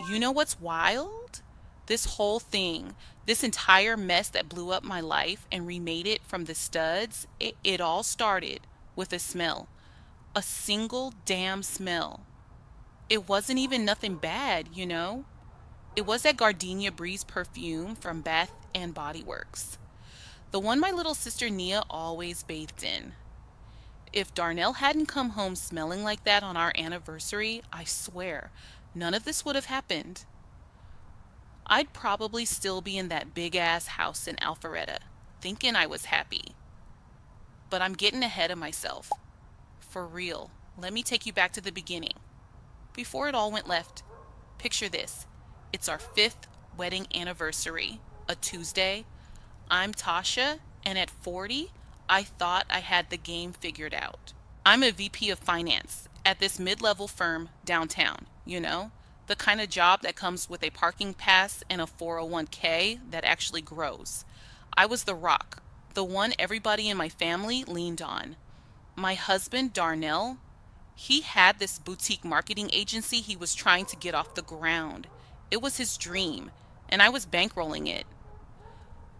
You know what's wild? This whole thing, this entire mess that blew up my life and remade it from the studs, it all started with a smell. A single damn smell. It wasn't even nothing bad. It was that Gardenia Breeze perfume from Bath and Body Works. The one my little sister Nia always bathed in. If Darnell hadn't come home smelling like that on our anniversary, I swear, none of this would have happened. I'd probably still be in that big ass house in Alpharetta, thinking I was happy. But I'm getting ahead of myself. For real, let me take you back to the beginning. Before it all went left, picture this. It's our fifth wedding anniversary, a Tuesday. I'm Tasha, and at 40, I thought I had the game figured out. I'm a VP of finance at this mid level firm downtown, the kind of job that comes with a parking pass and a 401k that actually grows. I was the rock, the one everybody in my family leaned on. My husband, Darnell, he had this boutique marketing agency he was trying to get off the ground. It was his dream, and I was bankrolling it.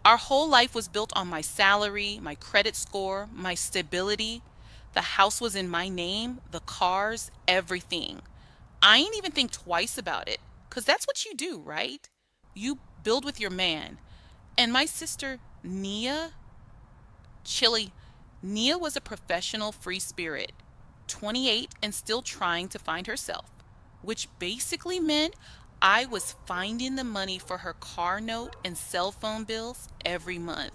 Our whole life was built on my salary, my credit score, my stability. The house was in my name, the cars, everything. I ain't even think twice about it, 'cause that's what you do, right? You build with your man. And my sister, Nia, Chile, Nia was a professional free spirit, 28 and still trying to find herself, which basically meant I was finding the money for her car note and cell phone bills every month.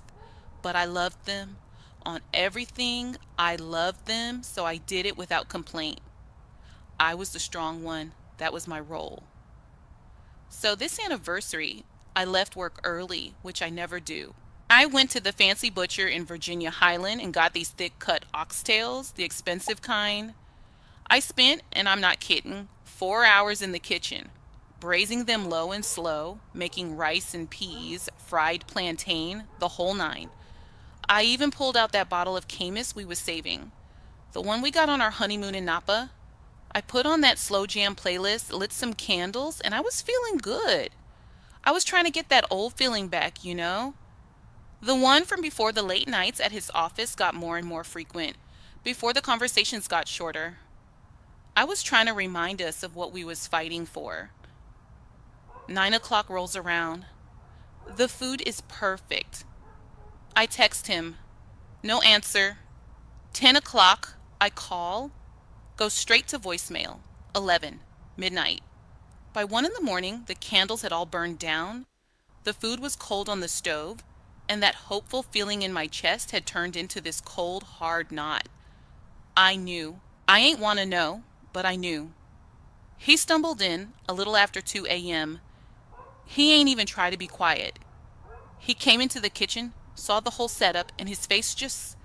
But I loved them. On everything, I loved them, so I did it without complaint. I was the strong one. That was my role. So this anniversary, I left work early, which I never do. I went to the fancy butcher in Virginia Highland and got these thick cut oxtails, the expensive kind. I spent, and I'm not kidding, 4 hours in the kitchen, braising them low and slow, making rice and peas, fried plantain, the whole nine. I even pulled out that bottle of Camus we was saving, the one we got on our honeymoon in Napa. I put on that slow jam playlist, lit some candles, and I was feeling good. I was trying to get that old feeling back. The one from before the late nights at his office got more and more frequent, before the conversations got shorter. I was trying to remind us of what we was fighting for. 9 o'clock rolls around. The food is perfect. I text him. No answer. 10 o'clock, I call. Goes straight to voicemail. 11. Midnight. By 1 in the morning, the candles had all burned down. The food was cold on the stove, and that hopeful feeling in my chest had turned into this cold, hard knot. I knew. I ain't want to know, but I knew. He stumbled in a little after 2 a.m. He ain't even try to be quiet. He came into the kitchen, saw the whole setup, and his face just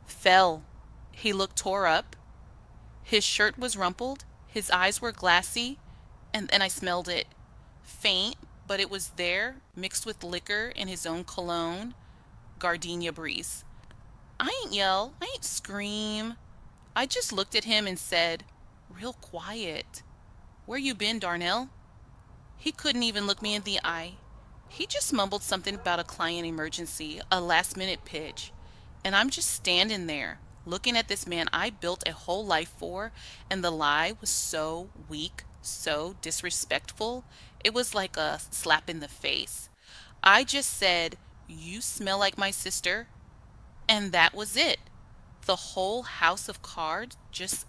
fell. He looked tore up. His shirt was rumpled. His eyes were glassy. And then I smelled it. Faint, but it was there, mixed with liquor and his own cologne. Gardenia Breeze. I ain't yell. I ain't scream. I just looked at him and said, real quiet, "Where you been, Darnell?" He couldn't even look me in the eye. He just mumbled something about a client emergency, a last minute pitch. And I'm just standing there, looking at this man I built a whole life for, and the lie was so weak, so disrespectful. It was like a slap in the face. I just said, "You smell like my sister," and that was it. The whole house of cards just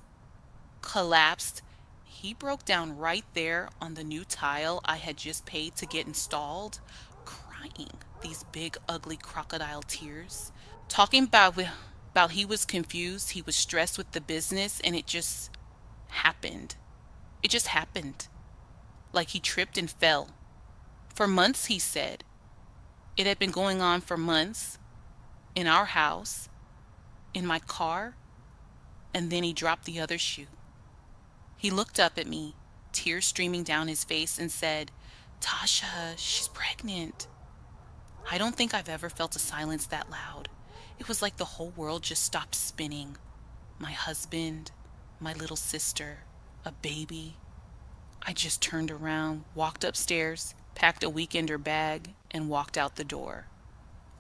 collapsed. He broke down right there on the new tile I had just paid to get installed, crying these big, ugly crocodile tears, talking about he was confused, he was stressed with the business, and it just happened. It just happened. Like he tripped and fell. For months, he said. It had been going on for months, in our house, in my car, and then he dropped the other shoe. He looked up at me, tears streaming down his face, and said, "Tasha, she's pregnant." I don't think I've ever felt a silence that loud. It was like the whole world just stopped spinning. My husband, my little sister, a baby. I just turned around, walked upstairs, packed a weekender bag, and walked out the door.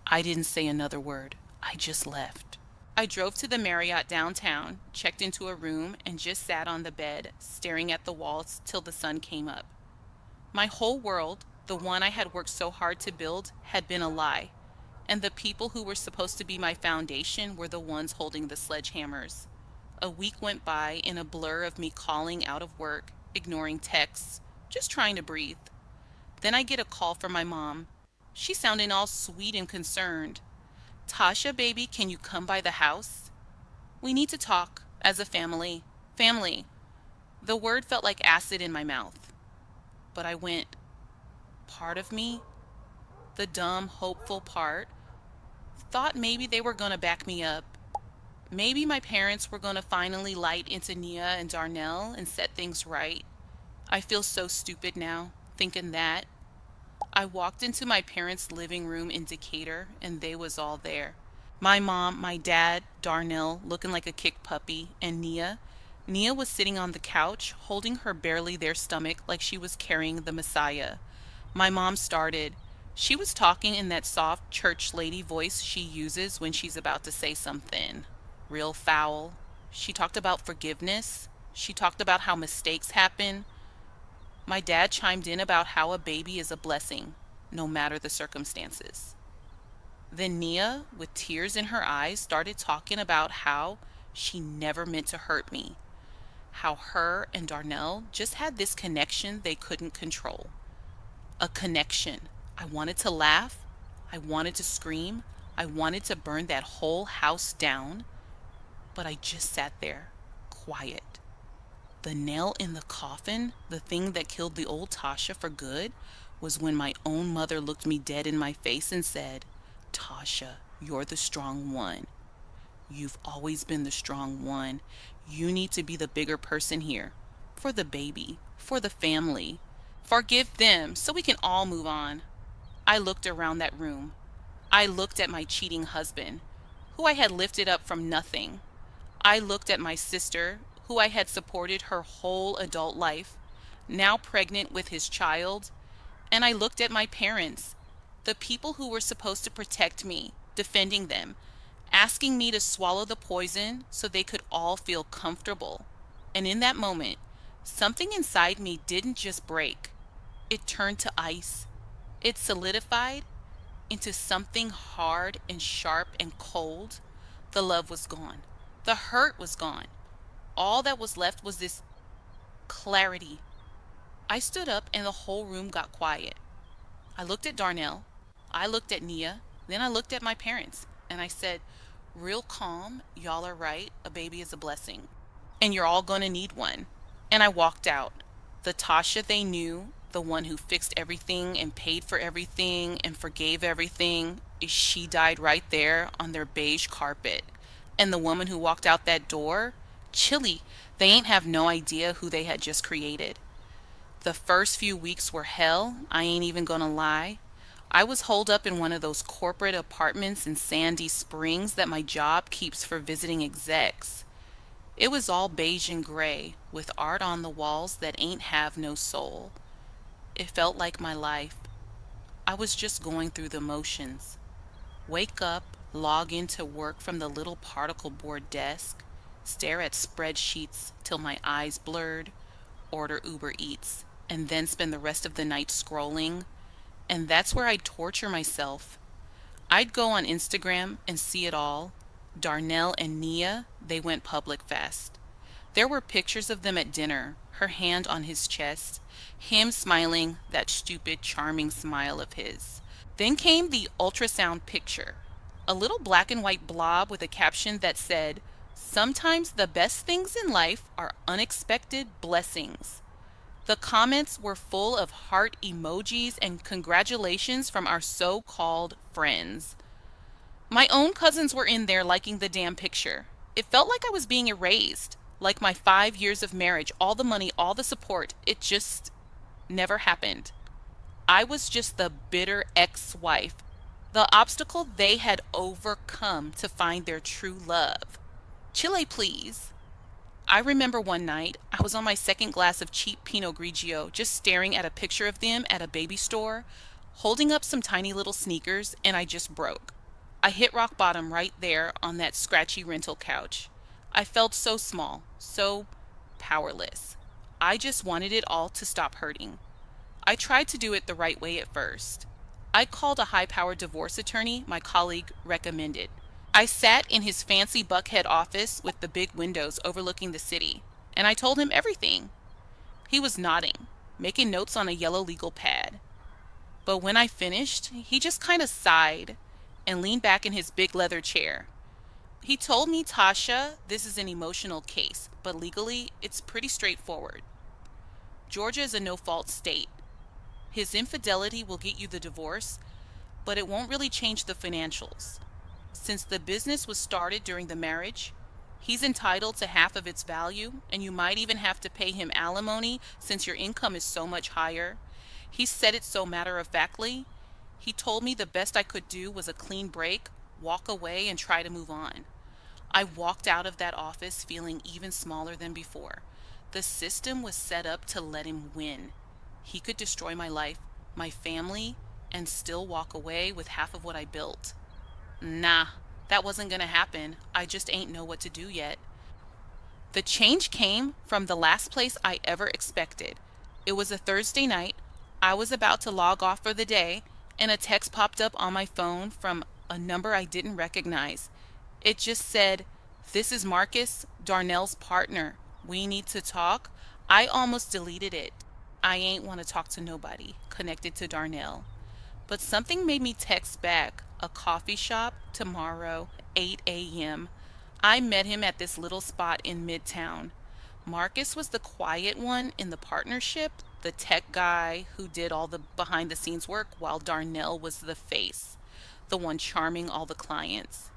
I didn't say another word. I just left. I drove to the Marriott downtown, checked into a room, and just sat on the bed, staring at the walls till the sun came up. My whole world, the one I had worked so hard to build, had been a lie, and the people who were supposed to be my foundation were the ones holding the sledgehammers. A week went by in a blur of me calling out of work, ignoring texts, just trying to breathe. Then I get a call from my mom. She sounding all sweet and concerned. Tasha, baby, can you come by the house? We need to talk as a family. Family. The word felt like acid in my mouth. But I went. Part of me, the dumb, hopeful part, thought maybe they were going to back me up. Maybe my parents were going to finally light into Nia and Darnell and set things right. I feel so stupid now, thinking that. I walked into my parents' living room in Decatur, and they was all there. My mom, my dad, Darnell, looking like a kicked puppy, and Nia. Nia was sitting on the couch, holding her barely there stomach like she was carrying the Messiah. My mom started. She was talking in that soft church lady voice she uses when she's about to say something real foul. She talked about forgiveness. She talked about how mistakes happen. My dad chimed in about how a baby is a blessing, no matter the circumstances. Then Nia, with tears in her eyes, started talking about how she never meant to hurt me, how her and Darnell just had this connection they couldn't control. A connection. I wanted to laugh. I wanted to scream. I wanted to burn that whole house down. But I just sat there, quiet. The nail in the coffin, the thing that killed the old Tasha for good, was when my own mother looked me dead in my face and said, Tasha, you're the strong one. You've always been the strong one. You need to be the bigger person here. For the baby, for the family. Forgive them so we can all move on. I looked around that room. I looked at my cheating husband, who I had lifted up from nothing. I looked at my sister, who I had supported her whole adult life, now pregnant with his child. And I looked at my parents, the people who were supposed to protect me, defending them, asking me to swallow the poison so they could all feel comfortable. And in that moment, something inside me didn't just break. It turned to ice. It solidified into something hard and sharp and cold. The love was gone. The hurt was gone. All that was left was this clarity. I stood up and the whole room got quiet. I looked at Darnell. I looked at Nia. Then I looked at my parents. And I said, real calm, y'all are right. A baby is a blessing. And you're all going to need one. And I walked out. The Tasha they knew, the one who fixed everything and paid for everything and forgave everything, she died right there on their beige carpet. And the woman who walked out that door, Chile, they ain't have no idea who they had just created. The first few weeks were hell, I ain't even gonna lie. I was holed up in one of those corporate apartments in Sandy Springs that my job keeps for visiting execs. It was all beige and gray, with art on the walls that ain't have no soul. It felt like my life. I was just going through the motions. Wake up, log into work from the little particle board desk, stare at spreadsheets till my eyes blurred, order Uber Eats, and then spend the rest of the night scrolling. And that's where I'd torture myself. I'd go on Instagram and see it all. Darnell and Nia, they went public fast. There were pictures of them at dinner, her hand on his chest, him smiling that stupid, charming smile of his. Then came the ultrasound picture, a little black and white blob with a caption that said, sometimes the best things in life are unexpected blessings. The comments were full of heart emojis and congratulations from our so-called friends. My own cousins were in there liking the damn picture. It felt like I was being erased, like my 5 years of marriage, all the money, all the support. It just never happened. I was just the bitter ex-wife, the obstacle they had overcome to find their true love. Chile, please. I remember one night, I was on my second glass of cheap Pinot Grigio, just staring at a picture of them at a baby store, holding up some tiny little sneakers, and I just broke. I hit rock bottom right there on that scratchy rental couch. I felt so small, so powerless. I just wanted it all to stop hurting. I tried to do it the right way at first. I called a high powered divorce attorney my colleague recommended. I sat in his fancy Buckhead office with the big windows overlooking the city, and I told him everything. He was nodding, making notes on a yellow legal pad. But when I finished, he just kind of sighed and leaned back in his big leather chair. He told me, Tasha, this is an emotional case, but legally, it's pretty straightforward. Georgia is a no fault state. His infidelity will get you the divorce, but it won't really change the financials. Since the business was started during the marriage, he's entitled to half of its value, and you might even have to pay him alimony since your income is so much higher. He said it so matter of factly. He told me the best I could do was a clean break, walk away, and try to move on. I walked out of that office feeling even smaller than before. The system was set up to let him win. He could destroy my life, my family, and still walk away with half of what I built. Nah, that wasn't gonna happen. I just ain't know what to do yet. The change came from the last place I ever expected. It was a Thursday night. I was about to log off for the day, and a text popped up on my phone from a number I didn't recognize. It just said, "This is Marcus, Darnell's partner. We need to talk." I almost deleted it. I ain't want to talk to nobody connected to Darnell. But something made me text back, a coffee shop tomorrow, 8 a.m. I met him at this little spot in Midtown. Marcus was the quiet one in the partnership, the tech guy who did all the behind the scenes work, while Darnell was the face, the one charming all the clients.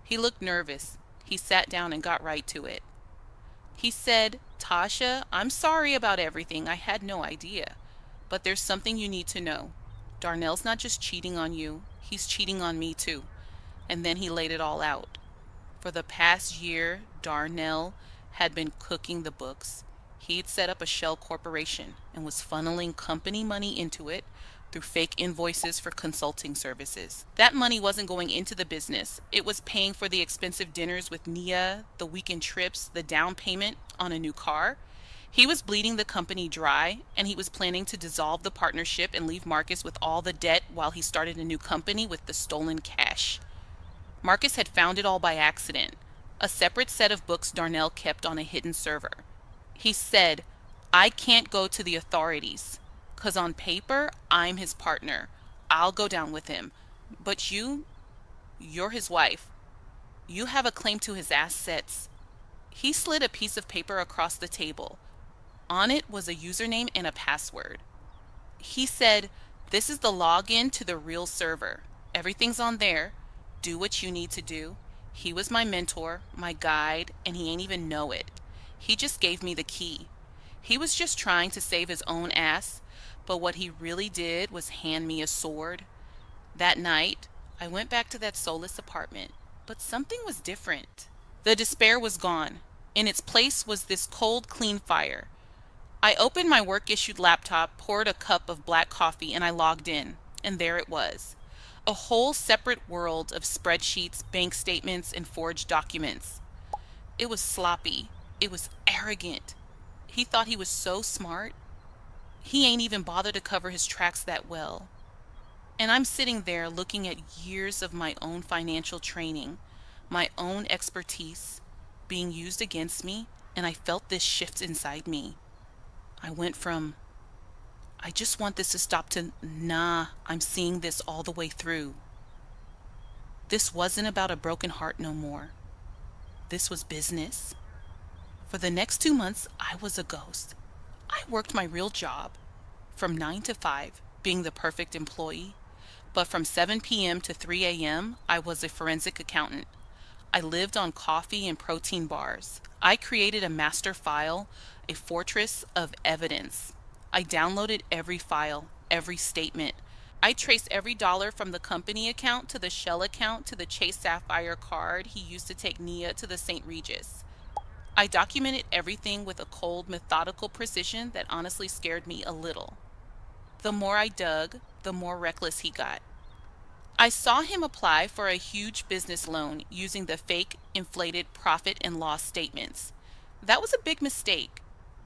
He looked nervous. He sat down and got right to it. He said, "Tasha, I'm sorry about everything. I had no idea. But there's something you need to know. Darnell's not just cheating on you, he's cheating on me too." And then he laid it all out. For the past year, Darnell had been cooking the books. He'd set up a shell corporation and was funneling company money into it through fake invoices for consulting services. That money wasn't going into the business. It was paying for the expensive dinners with Nia, the weekend trips, the down payment on a new car. He was bleeding the company dry, and he was planning to dissolve the partnership and leave Marcus with all the debt while he started a new company with the stolen cash. Marcus had found it all by accident, a separate set of books Darnell kept on a hidden server. He said, "I can't go to the authorities, 'cause on paper, I'm his partner. I'll go down with him. But you're his wife. You have a claim to his assets." He slid a piece of paper across the table. On it was a username and a password. He said, "This is the login to the real server. Everything's on there. Do what you need to do." He was my mentor, my guide, and he ain't even know it. He just gave me the key. He was just trying to save his own ass, but what he really did was hand me a sword. That night, I went back to that soulless apartment, but something was different. The despair was gone. In its place was this cold, clean fire. I opened my work-issued laptop, poured a cup of black coffee, and I logged in. And there it was. A whole separate world of spreadsheets, bank statements, and forged documents. It was sloppy. It was arrogant. He thought he was so smart. He ain't even bothered to cover his tracks that well. And I'm sitting there looking at years of my own financial training, my own expertise, being used against me, and I felt this shift inside me. I went from, "I just want this to stop," to, "Nah, I'm seeing this all the way through." This wasn't about a broken heart no more. This was business. For the next 2 months, I was a ghost. I worked my real job from 9 to 5, being the perfect employee. But from 7 p.m. to 3 a.m., I was a forensic accountant. I lived on coffee and protein bars. I created a master file, a fortress of evidence. I downloaded every file, every statement. I traced every dollar from the company account to the Shell account to the Chase Sapphire card he used to take Nia to the St. Regis. I documented everything with a cold, methodical precision that honestly scared me a little. The more I dug, the more reckless he got. I saw him apply for a huge business loan using the fake, inflated profit and loss statements. That was a big mistake.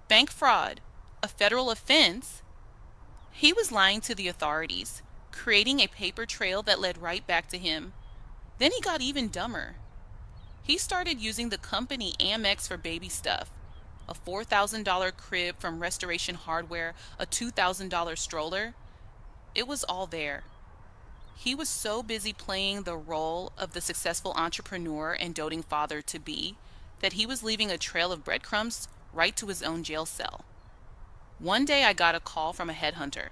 Bank fraud, a federal offense. He was lying to the authorities, creating a paper trail that led right back to him. Then he got even dumber. He started using the company Amex for baby stuff. A $4,000 crib from Restoration Hardware, a $2,000 stroller. It was all there. He was so busy playing the role of the successful entrepreneur and doting father to be that he was leaving a trail of breadcrumbs right to his own jail cell. One day I got a call from a headhunter.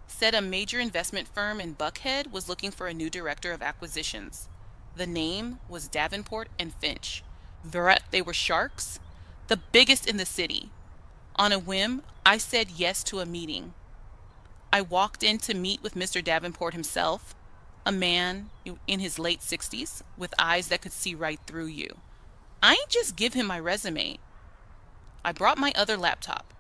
Said a major investment firm in Buckhead was looking for a new director of acquisitions. The name was Davenport and Finch. They were sharks, the biggest in the city. On a whim, I said yes to a meeting. I walked in to meet with Mr. Davenport himself, a man in his late 60s with eyes that could see right through you. I ain't just give him my resume. I brought my other laptop.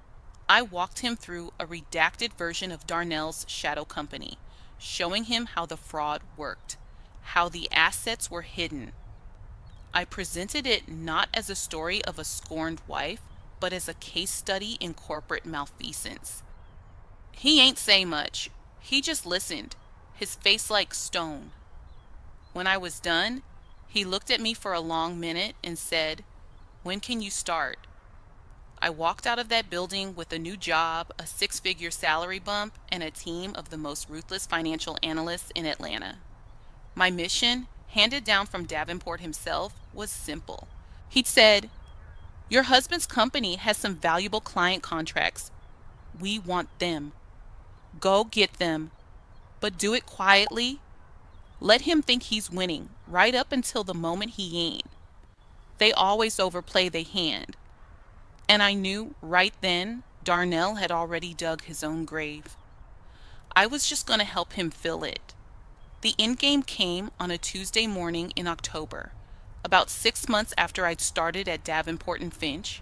I walked him through a redacted version of Darnell's shadow company, showing him how the fraud worked, how the assets were hidden. I presented it not as a story of a scorned wife, but as a case study in corporate malfeasance. He ain't say much. He just listened, his face like stone. When I was done, he looked at me for a long minute and said, "When can you start?" I walked out of that building with a new job, a six-figure salary bump, and a team of the most ruthless financial analysts in Atlanta. My mission, handed down from Davenport himself, was simple. He'd said, "Your husband's company has some valuable client contracts. We want them. Go get them, but do it quietly. Let him think he's winning, right up until the moment he ain't. They always overplay their hand." And I knew right then Darnell had already dug his own grave. I was just going to help him fill it. The endgame came on a Tuesday morning in October, about 6 months after I'd started at Davenport and Finch.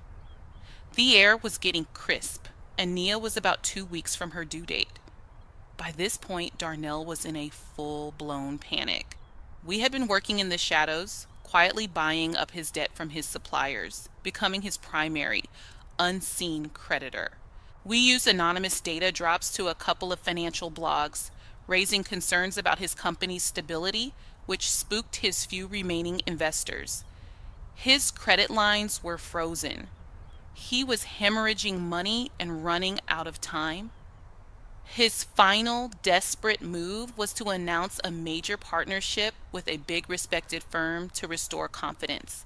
The air was getting crisp, and Nia was about 2 weeks from her due date. By this point, Darnell was in a full-blown panic. We had been working in the shadows, quietly buying up his debt from his suppliers, becoming his primary, unseen creditor. We used anonymous data drops to a couple of financial blogs, raising concerns about his company's stability, which spooked his few remaining investors. His credit lines were frozen. He was hemorrhaging money and running out of time. His final desperate move was to announce a major partnership with a big respected firm to restore confidence.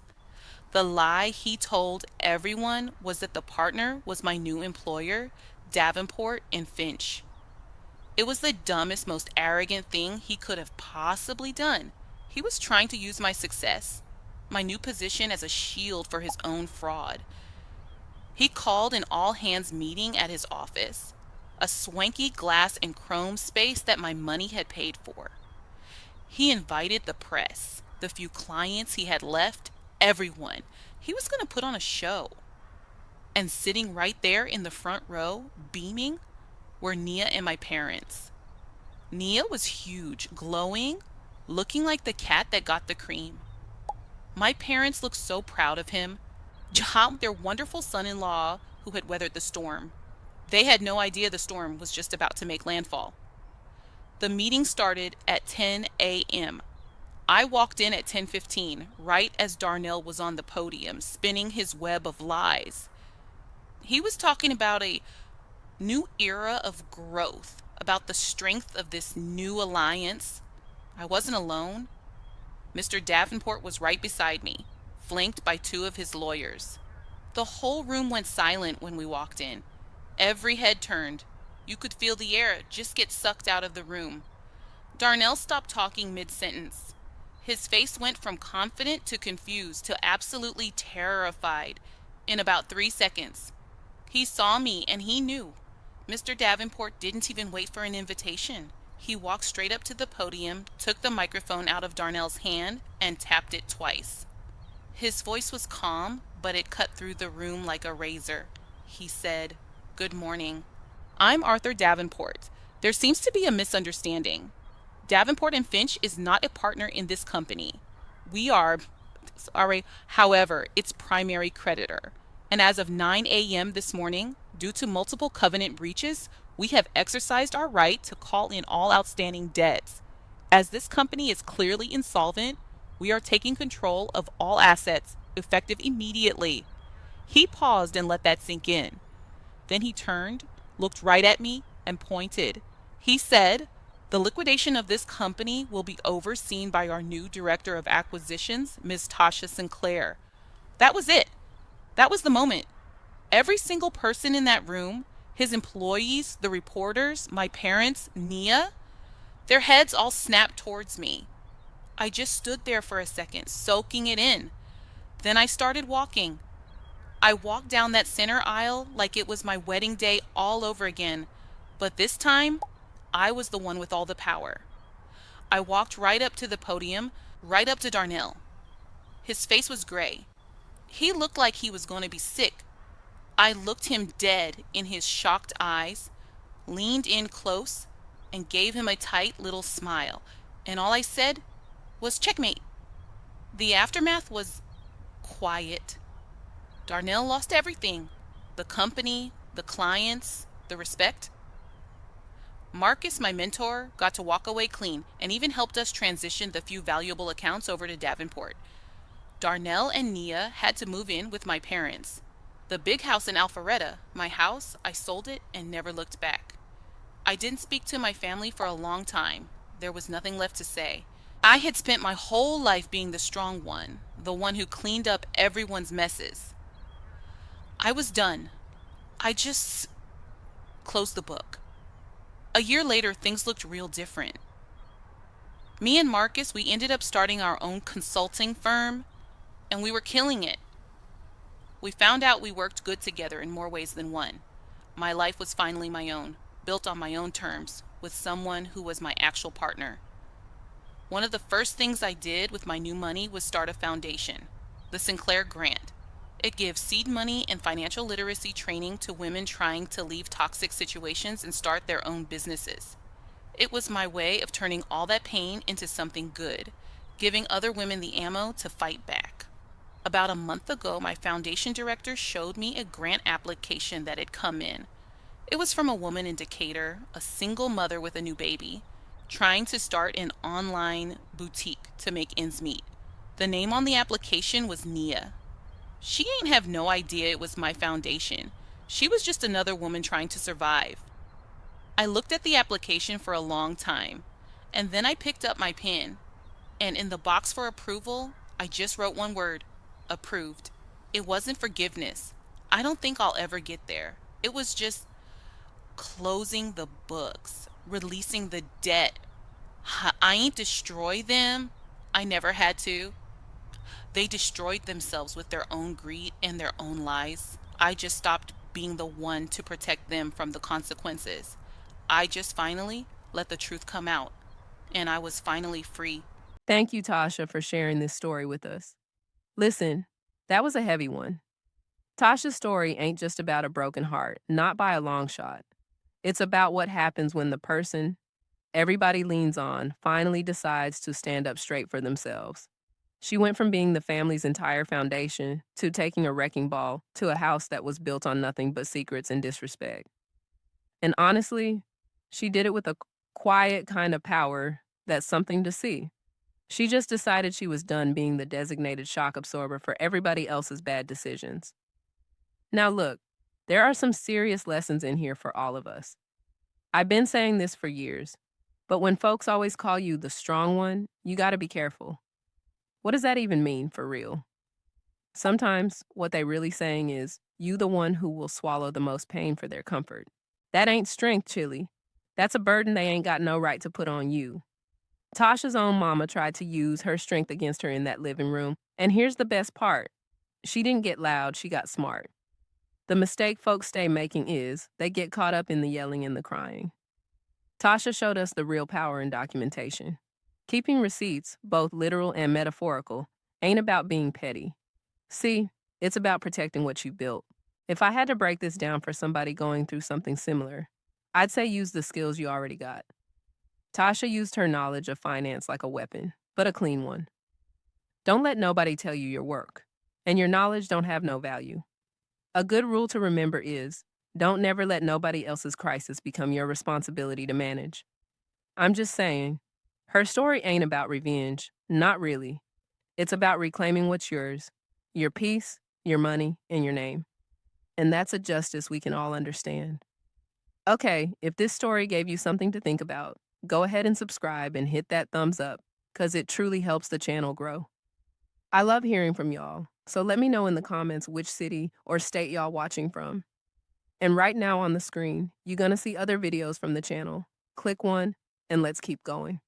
The lie he told everyone was that the partner was my new employer, Davenport and Finch. It was the dumbest, most arrogant thing he could have possibly done. He was trying to use my success, my new position, as a shield for his own fraud. He called an all-hands meeting at his office, a swanky glass and chrome space that my money had paid for. He invited the press, the few clients he had left, everyone. He was going to put on a show. And sitting right there in the front row, beaming, were Nia and my parents. Nia was huge, glowing, looking like the cat that got the cream. My parents looked so proud of him, their wonderful son-in-law who had weathered the storm. They had no idea the storm was just about to make landfall. The meeting started at 10 a.m. I walked in at 10:15, right as Darnell was on the podium, spinning his web of lies. He was talking about a new era of growth, about the strength of this new alliance. I wasn't alone. Mr. Davenport was right beside me, flanked by two of his lawyers. The whole room went silent when we walked in. Every head turned. You could feel the air just get sucked out of the room. Darnell stopped talking mid-sentence. His face went from confident to confused to absolutely terrified in about 3 seconds. He saw me and he knew. Mr. Davenport didn't even wait for an invitation. He walked straight up to the podium, took the microphone out of Darnell's hand, and tapped it twice. His voice was calm, but it cut through the room like a razor. He said, "Good morning. I'm Arthur Davenport. There seems to be a misunderstanding. Davenport and Finch is not a partner in this company. We are, sorry, however, its primary creditor. And as of 9 a.m. this morning, due to multiple covenant breaches, we have exercised our right to call in all outstanding debts. As this company is clearly insolvent, we are taking control of all assets, effective immediately." He paused and let that sink in. Then he turned, looked right at me, and pointed. He said, "The liquidation of this company will be overseen by our new director of acquisitions, Ms. Tasha Sinclair." That was it. That was the moment. Every single person in that room, his employees, the reporters, my parents, Nia, their heads all snapped towards me. I just stood there for a second, soaking it in. Then I started walking. I walked down that center aisle like it was my wedding day all over again. But this time, I was the one with all the power. I walked right up to the podium, right up to Darnell. His face was gray. He looked like he was going to be sick. I looked him dead in his shocked eyes, leaned in close, and gave him a tight little smile. And all I said was checkmate. The aftermath was quiet. Darnell lost everything: the company, the clients, the respect. Marcus, my mentor, got to walk away clean and even helped us transition the few valuable accounts over to Davenport. Darnell and Nia had to move in with my parents. The big house in Alpharetta, my house, I sold it and never looked back. I didn't speak to my family for a long time. There was nothing left to say. I had spent my whole life being the strong one, the one who cleaned up everyone's messes. I was done. I just closed the book. A year later, things looked real different. Me and Marcus, we ended up starting our own consulting firm, and we were killing it. We found out we worked good together in more ways than one. My life was finally my own, built on my own terms, with someone who was my actual partner. One of the first things I did with my new money was start a foundation, the Sinclair Grant. It gives seed money and financial literacy training to women trying to leave toxic situations and start their own businesses. It was my way of turning all that pain into something good, giving other women the ammo to fight back. About a month ago, my foundation director showed me a grant application that had come in. It was from a woman in Decatur, a single mother with a new baby, trying to start an online boutique to make ends meet. The name on the application was Nia. She ain't have no idea it was my foundation. She was just another woman trying to survive. I looked at the application for a long time, and then I picked up my pen, and in the box for approval, I just wrote one word: approved. It wasn't forgiveness. I don't think I'll ever get there. It was just closing the books, releasing the debt. I ain't destroy them. I never had to. They destroyed themselves with their own greed and their own lies. I just stopped being the one to protect them from the consequences. I just finally let the truth come out, and I was finally free. Thank you, Tasha, for sharing this story with us. Listen, that was a heavy one. Tasha's story ain't just about a broken heart, not by a long shot. It's about what happens when the person everybody leans on finally decides to stand up straight for themselves. She went from being the family's entire foundation to taking a wrecking ball to a house that was built on nothing but secrets and disrespect. And honestly, she did it with a quiet kind of power that's something to see. She just decided she was done being the designated shock absorber for everybody else's bad decisions. Now, look, there are some serious lessons in here for all of us. I've been saying this for years, but when folks always call you the strong one, you gotta be careful. What does that even mean for real? Sometimes what they really saying is, you the one who will swallow the most pain for their comfort. That ain't strength, Chili. That's a burden they ain't got no right to put on you. Tasha's own mama tried to use her strength against her in that living room. And here's the best part: she didn't get loud, she got smart. The mistake folks stay making is they get caught up in the yelling and the crying. Tasha showed us the real power in documentation. Keeping receipts, both literal and metaphorical, ain't about being petty. See, it's about protecting what you built. If I had to break this down for somebody going through something similar, I'd say use the skills you already got. Tasha used her knowledge of finance like a weapon, but a clean one. Don't let nobody tell you your work, and your knowledge don't have no value. A good rule to remember is don't never let nobody else's crisis become your responsibility to manage. I'm just saying, her story ain't about revenge, not really. It's about reclaiming what's yours, your peace, your money, and your name. And that's a justice we can all understand. Okay, if this story gave you something to think about, go ahead and subscribe and hit that thumbs up, because it truly helps the channel grow. I love hearing from y'all, so let me know in the comments which city or state y'all watching from. And right now on the screen, you're gonna see other videos from the channel. Click one, and let's keep going.